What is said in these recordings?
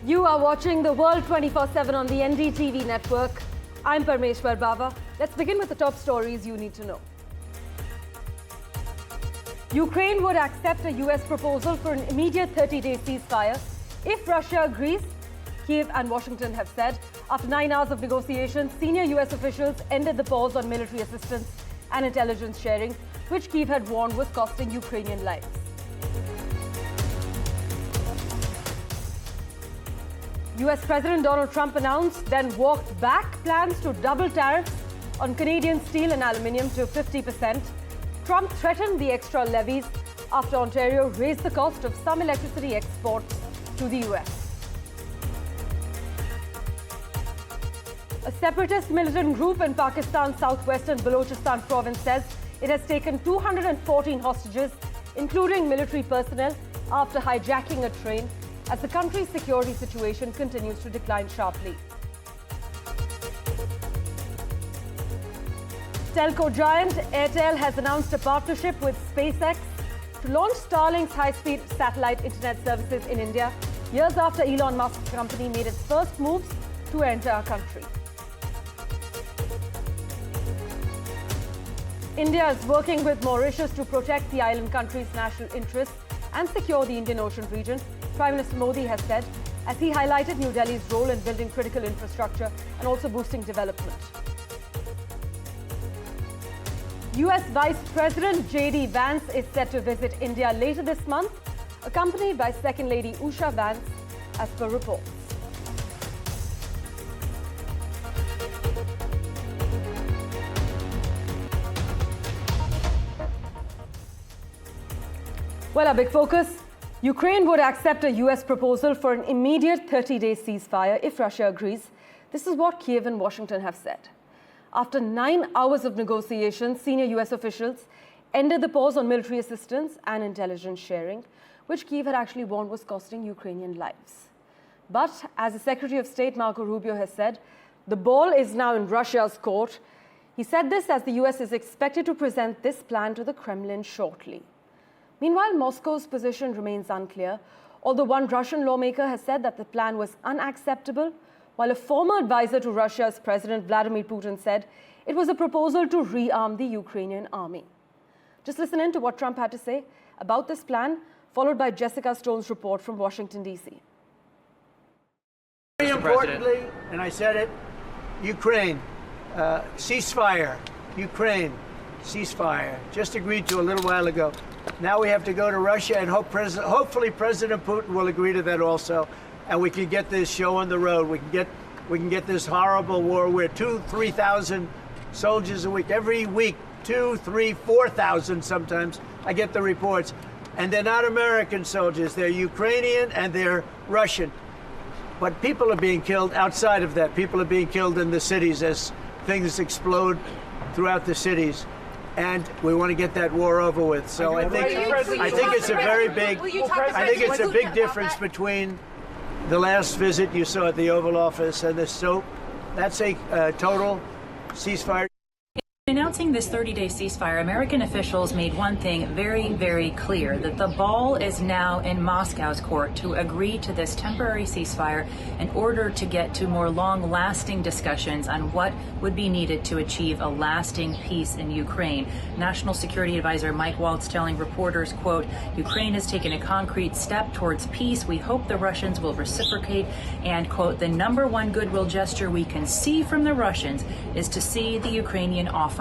You are watching the World 24/7 on the NDTV network. I'm Parmeshwar Bawa. Let's begin with the top stories you need to know. Ukraine would accept a US proposal for an immediate 30-day ceasefire if Russia agrees, Kiev and Washington have said. After 9 hours of negotiations, senior US officials ended the pause on military assistance and intelligence sharing, which Kiev had warned was costing Ukrainian lives. US President Donald Trump announced, then walked back plans to double tariffs on Canadian steel and aluminium to 50%. Trump threatened the extra levies after Ontario raised the cost of some electricity exports to the US. A separatist militant group in Pakistan's southwestern Balochistan province says it has taken 214 hostages, including military personnel, after hijacking a train, as the country's security situation continues to decline sharply. Telco giant Airtel has announced a partnership with Spacex to launch Starlink's high-speed satellite internet services in India, years after Elon Musk's company made its first moves to enter our country. India is working with Mauritius to protect the island country's national interests and secure the Indian Ocean region, Prime Minister Modi has said, as he highlighted New Delhi's role in building critical infrastructure and also boosting development. US Vice President JD Vance is set to visit India later this month, accompanied by Second Lady Usha Vance, as per reports. Well, our big focus: Ukraine would accept a US proposal for an immediate 30-day ceasefire if Russia agrees. This is what Kiev and Washington have said. After 9 hours of negotiations, senior US officials ended the pause on military assistance and intelligence sharing, which Kiev had actually warned was costing Ukrainian lives. But as the Secretary of State Marco Rubio has said, the ball is now in Russia's court. He said this as the US is expected to present this plan to the Kremlin shortly. Meanwhile, Moscow's position remains unclear, although one Russian lawmaker has said that the plan was unacceptable, while a former advisor to Russia's President Vladimir Putin said it was a proposal to rearm the Ukrainian army. Just listen in to what Trump had to say about this plan, followed by Jessica Stone's report from Washington, D.C. Very importantly, and I said it, Ukraine, ceasefire, Ukraine, ceasefire, just agreed to a little while ago. Now we have to go to Russia and hopefully President Putin will agree to that also, and we can get this show on the road. We can get this horrible war where 2,000-3,000 soldiers a week, every week, 2,000, 3,000, 4,000 sometimes. I get the reports, and they're not American soldiers. They're Ukrainian and they're Russian. But people are being killed outside of that. People are being killed in the cities as things explode throughout the cities. And we want to get that war over with. So I think it's a very big, I think it's a big difference between the last visit you saw at the Oval Office and this. So that's a total ceasefire. Announcing this 30-day ceasefire, American officials made one thing very, very clear, that the ball is now in Moscow's court to agree to this temporary ceasefire in order to get to more long-lasting discussions on what would be needed to achieve a lasting peace in Ukraine. National Security Advisor Mike Waltz telling reporters, quote, Ukraine has taken a concrete step towards peace. We hope the Russians will reciprocate. And, quote, the number one goodwill gesture we can see from the Russians is to see the Ukrainian offer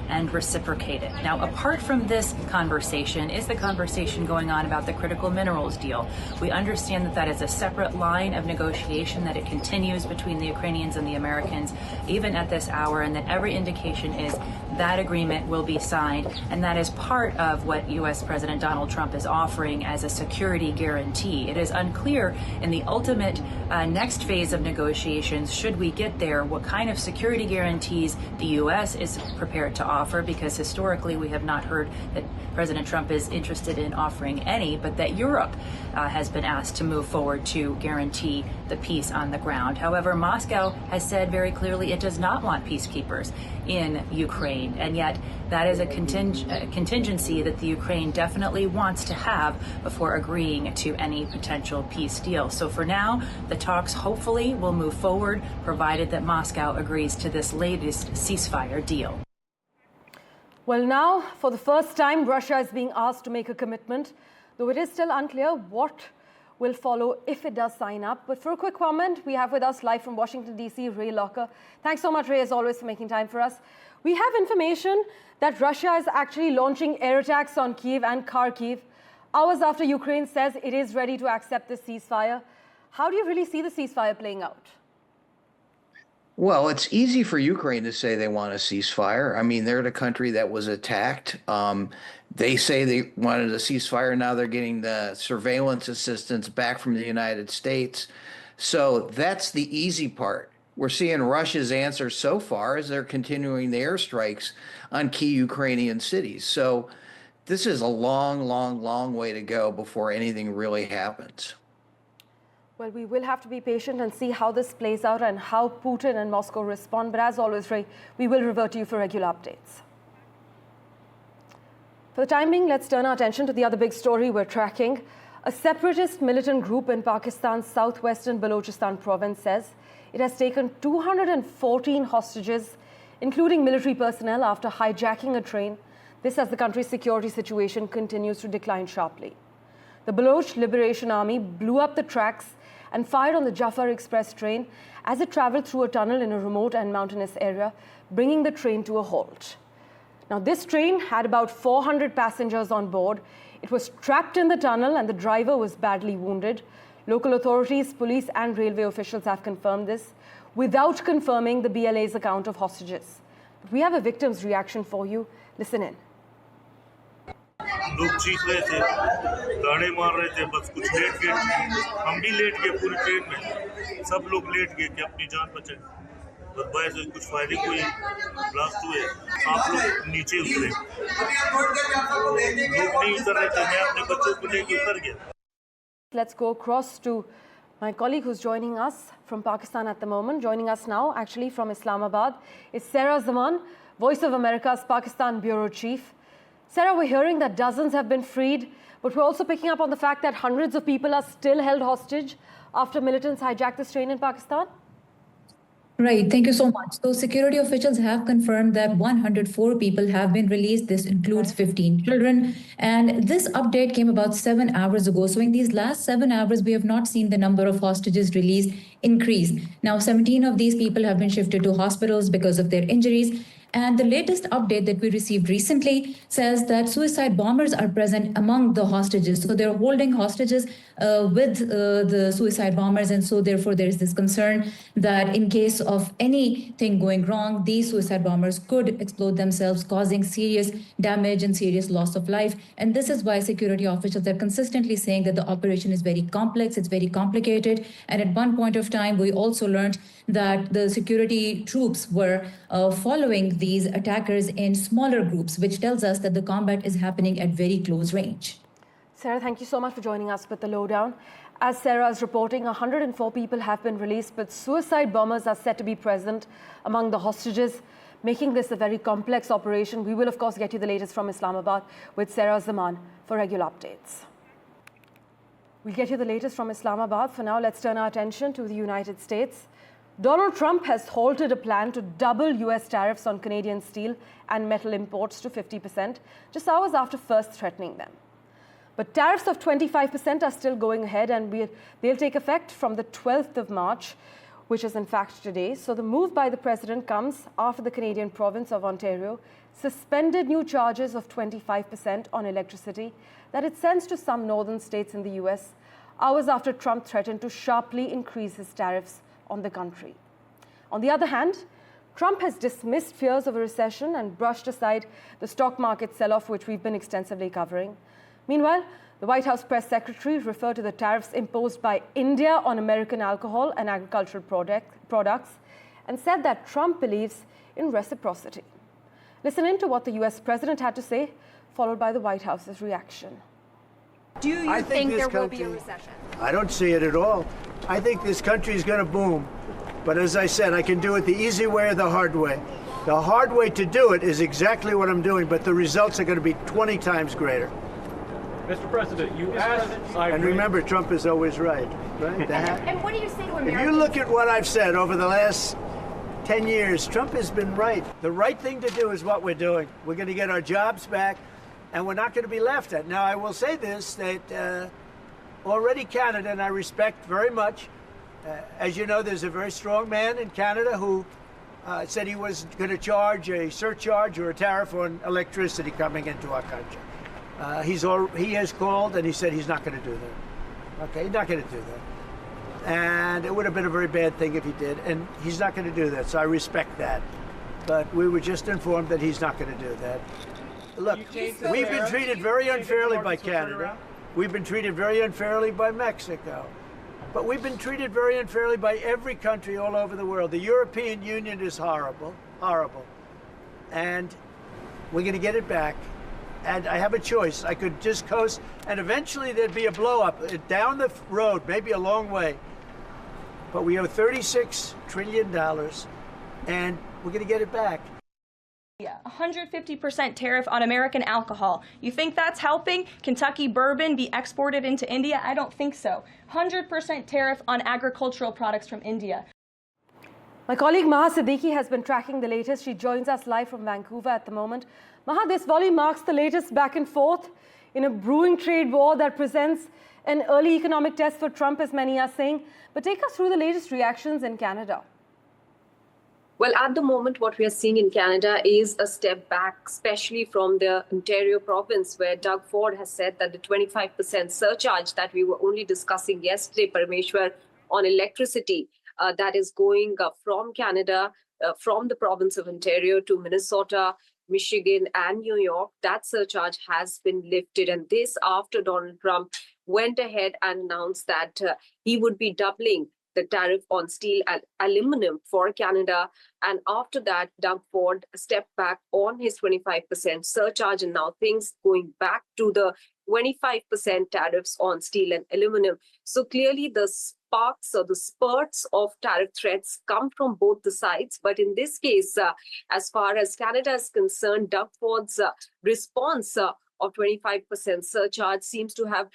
and reciprocate it. Now, apart from this conversation is the conversation going on about the critical minerals deal. We understand that that is a separate line of negotiation, that it continues between the Ukrainians and the Americans, even at this hour, and that every indication is that agreement will be signed, and that is part of what U.S. President Donald Trump is offering as a security guarantee. It is unclear in the ultimate next phase of negotiations, should we get there, what kind of security guarantees the U.S. is prepared to offer, because historically we have not heard that President Trump is interested in offering any, but that Europe has been asked to move forward to guarantee the peace on the ground. However, Moscow has said very clearly it does not want peacekeepers in Ukraine. Ukraine. And yet that is a contingency that the Ukraine definitely wants to have before agreeing to any potential peace deal. So for now, the talks hopefully will move forward, provided that Moscow agrees to this latest ceasefire deal. Well, now, for the first time, Russia is being asked to make a commitment, though it is still unclear what will follow if it does sign up. But for a quick comment, we have with us live from Washington, D.C., Ray Locker. Thanks so much, Ray, as always, for making time for us. We have information that Russia is actually launching air attacks on Kyiv and Kharkiv hours after Ukraine says it is ready to accept the ceasefire. How do you really see the ceasefire playing out? Well, it's easy for Ukraine to say they want a ceasefire. I mean, they're the country that was attacked. They say they wanted a ceasefire. Now they're getting the surveillance assistance back from the United States. So that's the easy part. We're seeing Russia's answer so far as they're continuing the airstrikes on key Ukrainian cities. So this is a long, long, long way to go before anything really happens. Well, we will have to be patient and see how this plays out and how Putin and Moscow respond. But as always, Ray, we will revert to you for regular updates. For the time being, let's turn our attention to the other big story we're tracking. A separatist militant group in Pakistan's southwestern Balochistan province says it has taken 214 hostages, including military personnel, after hijacking a train. This as the country's security situation continues to decline sharply. The Baloch Liberation Army blew up the tracks and fired on the Jafar Express train as it traveled through a tunnel in a remote and mountainous area, bringing the train to a halt. Now, this train had about 400 passengers on board. It was trapped in the tunnel and the driver was badly wounded. Local authorities, police and railway officials have confirmed this without confirming the BLA's account of hostages. But we have a victim's reaction for you. Listen in. लोग चीख रहे थे, गाने मार रहे थे, बस कुछ लेट गए, हम भी लेट गए पूरी ट्रेन में, सब लोग लेट गए कि अपनी जान बचाएं। बस बाहर से कुछ फायरिंग हुई, ब्लास्ट हुए, आप लोग नीचे उतरे, लोग नहीं उतर रहे थे, मैं अपने बच्चों को लेके उतर गया। Let's go across to my colleague who's joining us from Pakistan at the moment. Joining us now, actually from Islamabad, is Sarah Zaman, Voice of America's Pakistan Bureau Chief. Sarah, we're hearing that dozens have been freed, but we're also picking up on the fact that hundreds of people are still held hostage after militants hijacked this train in Pakistan. Right. Thank you so much. So security officials have confirmed that 104 people have been released. This includes 15 children. And this update came about 7 hours ago. So in these last 7 hours, we have not seen the number of hostages released increase. Now, 17 of these people have been shifted to hospitals because of their injuries. And the latest update that we received recently says that suicide bombers are present among the hostages. So they're holding hostages with the suicide bombers. And so therefore, there is this concern that in case of anything going wrong, these suicide bombers could explode themselves, causing serious damage and serious loss of life. And this is why security officials are consistently saying that the operation is very complex, it's very complicated. And at one point of time, we also learned that the security troops were following these attackers in smaller groups, which tells us that the combat is happening at very close range. Sarah, thank you so much for joining us with the lowdown. As Sarah is reporting, 104 people have been released, but suicide bombers are said to be present among the hostages, making this a very complex operation. We will, of course, get you the latest from Islamabad with Sarah Zaman for regular updates. We'll get you the latest from Islamabad. For now, let's turn our attention to the United States. Donald Trump has halted a plan to double US tariffs on Canadian steel and metal imports to 50%, just hours after first threatening them. But tariffs of 25% are still going ahead, and they'll take effect from the 12th of March, which is in fact today. So the move by the president comes after the Canadian province of Ontario suspended new charges of 25% on electricity that it sends to some northern states in the US, hours after Trump threatened to sharply increase his tariffs on the country. On the other hand, Trump has dismissed fears of a recession and brushed aside the stock market sell-off, which we've been extensively covering. Meanwhile, the White House press secretary referred to the tariffs imposed by India on American alcohol and agricultural products and said that Trump believes in reciprocity. Listen in to what the US president had to say, followed by the White House's reaction. Do you think there will be a recession? I don't see it at all. I think this country is going to boom. But as I said, I can do it the easy way or the hard way. The hard way to do it is exactly what I'm doing, but the results are going to be 20 times greater. Mr. President, you asked... And remember, Trump is always right, right? And what do you say to Americans? If you look at what I've said over the last 10 years, Trump has been right. The right thing to do is what we're doing. We're going to get our jobs back, and we're not going to be laughed at. Now, I will say this, that already Canada, and I respect very much, as you know, there's a very strong man in Canada who said he was going to charge a surcharge or a tariff on electricity coming into our country. He has called and he said he's not going to do that. Okay, he's not going to do that. And it would have been a very bad thing if he did, and he's not going to do that, so I respect that. But we were just informed that he's not going to do that. Look, we've been treated very unfairly by Canada. We've been treated very unfairly by Mexico. But we've been treated very unfairly by every country all over the world. The European Union is horrible, horrible. And we're going to get it back. And I have a choice. I could just coast, and eventually there'd be a blow-up down the road, maybe a long way. But we owe $36 trillion, and we're going to get it back. 150% tariff on American alcohol. You think that's helping Kentucky bourbon be exported into India? I don't think so. 100% tariff on agricultural products from India. My colleague Maha Siddiqui has been tracking the latest. She joins us live from Vancouver at the moment. Maha, this volley marks the latest back and forth in a brewing trade war that presents an early economic test for Trump, as many are saying. But take us through the latest reactions in Canada. Well, at the moment, what we are seeing in Canada is a step back, especially from the Ontario province, where Doug Ford has said that the 25% surcharge that we were only discussing yesterday, Parmeshwar, on electricity, that is going from Canada, from the province of Ontario to Minnesota, Michigan, and New York, that surcharge has been lifted. And this after Donald Trump went ahead and announced that he would be doubling the tariff on steel and aluminum for Canada. And after that, Doug Ford stepped back on his 25% surcharge, and now things going back to the 25% tariffs on steel and aluminum. So clearly the sparks or the spurts of tariff threats come from both the sides. But in this case, as far as Canada is concerned, Doug Ford's response of 25% surcharge seems to have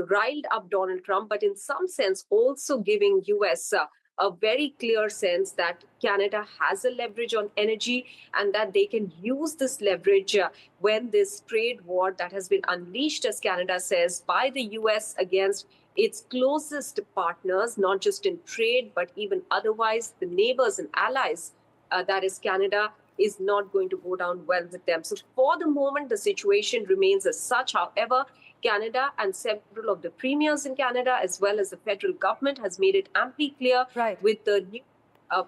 riled up Donald Trump, but in some sense also giving US a very clear sense that Canada has a leverage on energy and that they can use this leverage when this trade war that has been unleashed, as Canada says, by the US against its closest partners, not just in trade, but even otherwise, the neighbors and allies, that is Canada, is not going to go down well with them. So for the moment, the situation remains as such. However, Canada and several of the premiers in Canada, as well as the federal government, has made it amply clear, with the new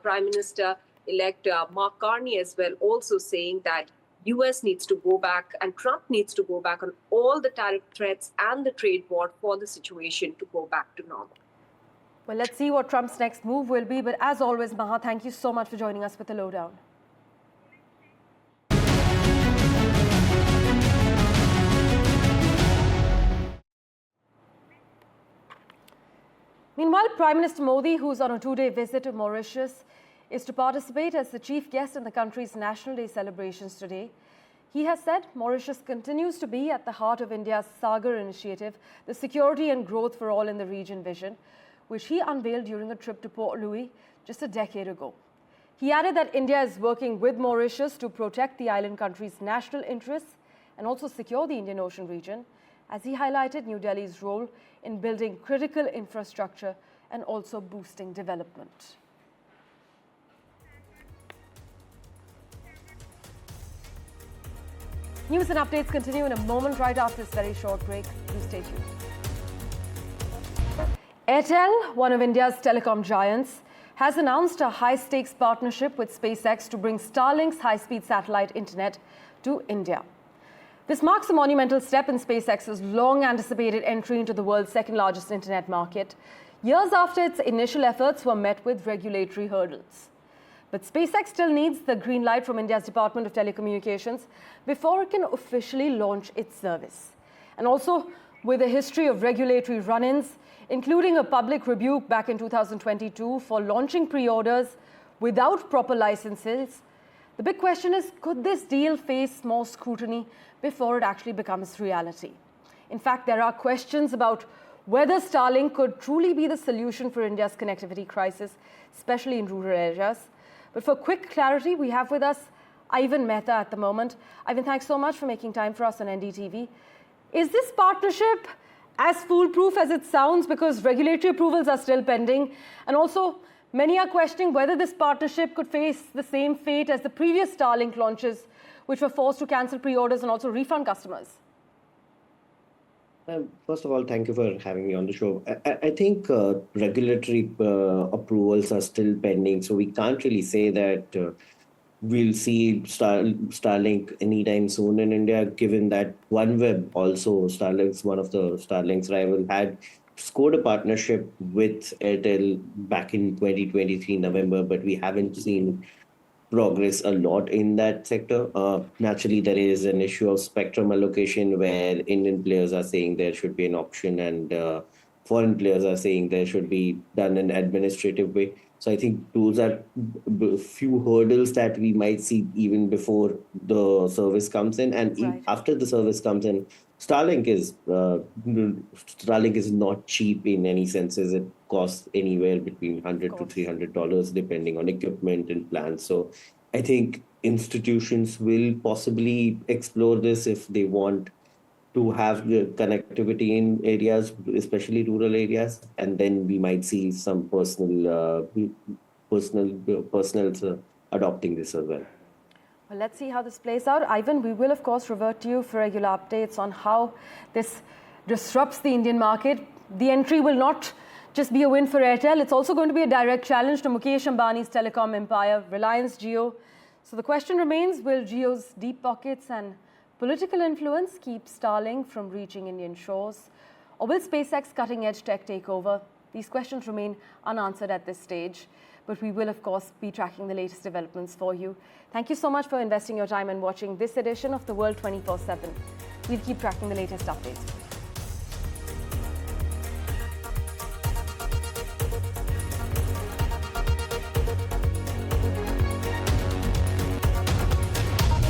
Prime Minister-elect Mark Carney as well, also saying that US needs to go back and Trump needs to go back on all the tariff threats and the trade war for the situation to go back to normal. Well, let's see what Trump's next move will be. But as always, Maha, thank you so much for joining us with the lowdown. Meanwhile, Prime Minister Modi, who's on a two-day visit to Mauritius, is to participate as the chief guest in the country's National Day celebrations today. He has said Mauritius continues to be at the heart of India's Sagar initiative, the security and growth for all in the region vision, which he unveiled during a trip to Port Louis just a decade ago. He added that India is working with Mauritius to protect the island country's national interests and also secure the Indian Ocean region, as he highlighted New Delhi's role in building critical infrastructure and also boosting development. News and updates continue in a moment right after this very short break. Do stay tuned. Airtel, one of India's telecom giants, has announced a high-stakes partnership with Spacex to bring Starlink's high-speed satellite internet to India. This marks a monumental step in SpaceX's long-anticipated entry into the world's second-largest internet market, years after its initial efforts were met with regulatory hurdles. But SpaceX still needs the green light from India's Department of Telecommunications before it can officially launch its service. And also, with a history of regulatory run-ins, including a public rebuke back in 2022 for launching pre-orders without proper licenses, The big question is, could this deal face more scrutiny before it actually becomes reality? In fact, there are questions about whether Starlink could truly be the solution for India's connectivity crisis, especially in rural areas. But for quick clarity, we have with us Ivan Mehta at the moment. Ivan, thanks so much for making time for us on NDTV. Is this partnership as foolproof as it sounds, because regulatory approvals are still pending? And also, many are questioning whether this partnership could face the same fate as the previous Starlink launches, which were forced to cancel pre-orders and also refund customers. First of all, thank you for having me on the show. I think regulatory approvals are still pending, so we can't really say that we'll see Starlink anytime soon in India, given that OneWeb, also Starlink's one of the Starlink's rival, had scored a partnership with Airtel back in 2023 November, but we haven't seen progress a lot in that sector. Naturally, there is an issue of spectrum allocation where Indian players are saying there should be an option and foreign players are saying there should be done in an administrative way. So I think those are a few hurdles that we might see even before the service comes in. And after the service comes in, Starlink is not cheap in any senses. It costs anywhere between $100 to $300 depending on equipment and plans. So I think institutions will possibly explore this if they want to have the connectivity in areas, especially rural areas, and then we might see some personals adopting this as well. Well, let's see how this plays out. Ivan, we will, of course, revert to you for regular updates on how this disrupts the Indian market. The entry will not just be a win for Airtel. It's also going to be a direct challenge to Mukesh Ambani's telecom empire, Reliance Jio. So the question remains, will Jio's deep pockets and political influence keep Starlink from reaching Indian shores? Or will Spacex cutting-edge tech take over? These questions remain unanswered at this stage. But we will, of course, be tracking the latest developments for you. Thank you so much for investing your time and watching this edition of The World 24/7. We'll keep tracking the latest updates.